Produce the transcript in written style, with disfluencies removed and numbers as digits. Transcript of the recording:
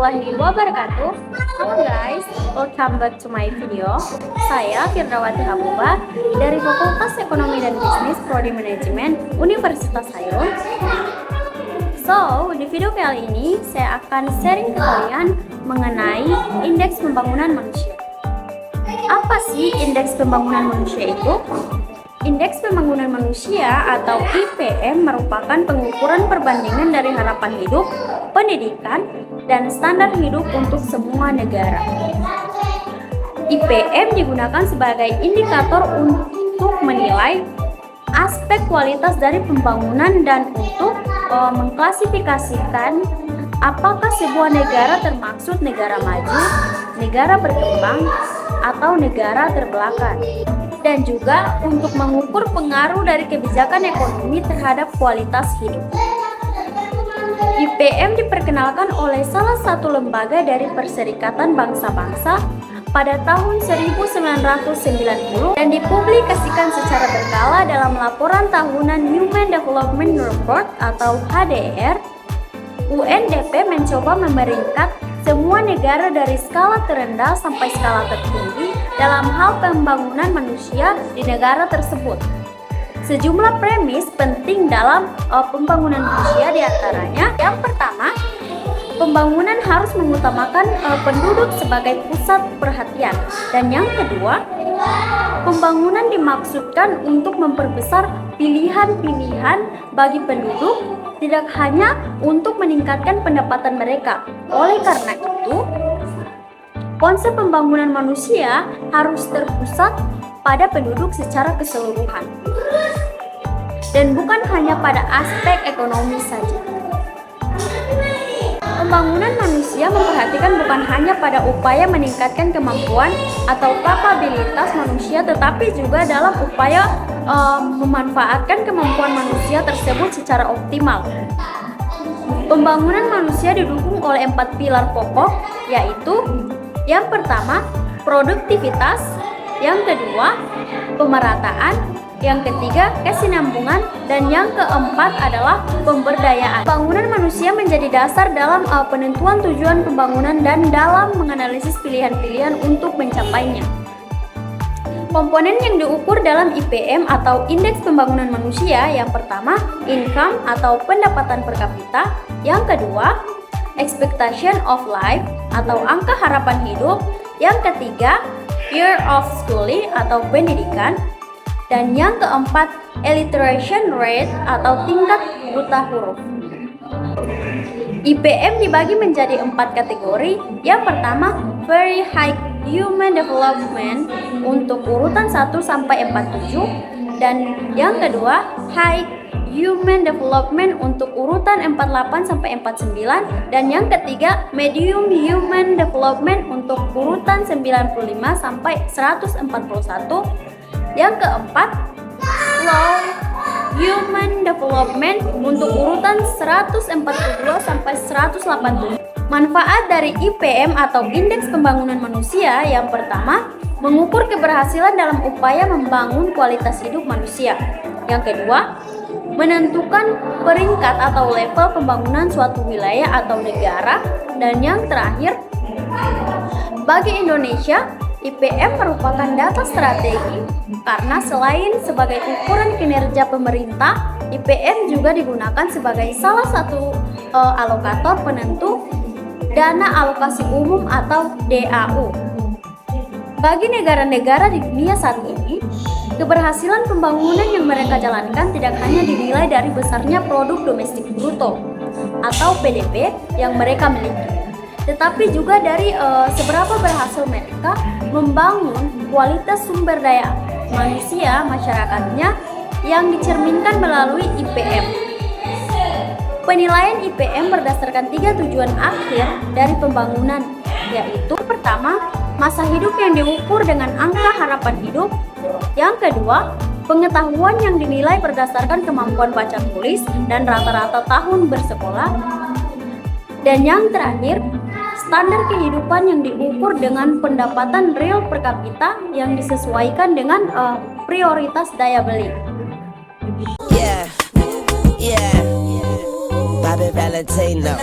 warahmatullahi wabarakatuh. Halo guys, welcome back to my video. Saya Firdawati Habuba dari Fakultas Ekonomi dan Bisnis Prodi Manajemen Universitas Sayun. So, di video kali ini saya akan sharing ke kalian mengenai indeks pembangunan manusia. Apa sih indeks pembangunan manusia itu? Indeks pembangunan manusia atau IPM merupakan pengukuran perbandingan dari harapan hidup, pendidikan, dan standar hidup untuk semua negara. IPM digunakan sebagai indikator untuk menilai aspek kualitas dari pembangunan dan untuk mengklasifikasikan apakah sebuah negara termaksud negara maju, negara berkembang, atau negara terbelakang, dan juga untuk mengukur pengaruh dari kebijakan ekonomi terhadap kualitas hidup. IPM diperkenalkan oleh salah satu lembaga dari Perserikatan Bangsa-Bangsa pada tahun 1990 dan dipublikasikan secara berkala dalam laporan tahunan Human Development Report atau HDR. UNDP mencoba memeringkat semua negara dari skala terendah sampai skala tertinggi dalam hal pembangunan manusia di negara tersebut. Sejumlah premis penting dalam pembangunan manusia diantaranya: yang pertama, pembangunan harus mengutamakan penduduk sebagai pusat perhatian, dan yang kedua, pembangunan dimaksudkan untuk memperbesar pilihan-pilihan bagi penduduk, tidak hanya untuk meningkatkan pendapatan mereka. Oleh karena itu, konsep pembangunan manusia harus terpusat pada penduduk secara keseluruhan dan bukan hanya pada aspek ekonomi saja. Pembangunan manusia memperhatikan bukan hanya pada upaya meningkatkan kemampuan atau kapabilitas manusia, tetapi juga dalam upaya memanfaatkan kemampuan manusia tersebut secara optimal. Pembangunan manusia didukung oleh 4 pilar pokok, yaitu yang pertama, produktivitas, yang kedua, pemerataan, yang ketiga, kesinambungan, dan yang keempat adalah pemberdayaan. Pembangunan manusia menjadi dasar dalam penentuan tujuan pembangunan dan dalam menganalisis pilihan-pilihan untuk mencapainya. Komponen yang diukur dalam IPM atau Indeks Pembangunan Manusia, yang pertama, income atau pendapatan per kapita, yang kedua, expectation of life atau angka harapan hidup, yang ketiga, year of schooling atau pendidikan, dan yang keempat, illiteration rate atau tingkat buta huruf. IPM dibagi menjadi 4 kategori. Yang pertama, very high human development untuk urutan 1 sampai 47, dan yang kedua, high human development untuk urutan 48 sampai 49, dan yang ketiga, medium human development untuk urutan 95 sampai 141. Yang keempat, low human development untuk urutan 142 sampai 180. Manfaat dari IPM atau Indeks Pembangunan Manusia, yang pertama, mengukur keberhasilan dalam upaya membangun kualitas hidup manusia. Yang kedua, menentukan peringkat atau level pembangunan suatu wilayah atau negara. Dan yang terakhir, bagi Indonesia, IPM merupakan data strategi karena selain sebagai ukuran kinerja pemerintah, IPM juga digunakan sebagai salah satu alokator penentu dana alokasi umum atau DAU. Bagi negara-negara di dunia saat ini, keberhasilan pembangunan yang mereka jalankan tidak hanya dinilai dari besarnya produk domestik bruto atau PDB yang mereka miliki, tetapi juga dari seberapa berhasil mereka membangun kualitas sumber daya manusia masyarakatnya yang dicerminkan melalui IPM. Penilaian IPM berdasarkan 3 tujuan akhir dari pembangunan, yaitu pertama, masa hidup yang diukur dengan angka harapan hidup. Yang kedua, pengetahuan yang dinilai berdasarkan kemampuan baca tulis dan rata-rata tahun bersekolah. Dan yang terakhir, standar kehidupan yang diukur dengan pendapatan real per kapita yang disesuaikan dengan prioritas daya beli. Yeah. Bobby Valentino.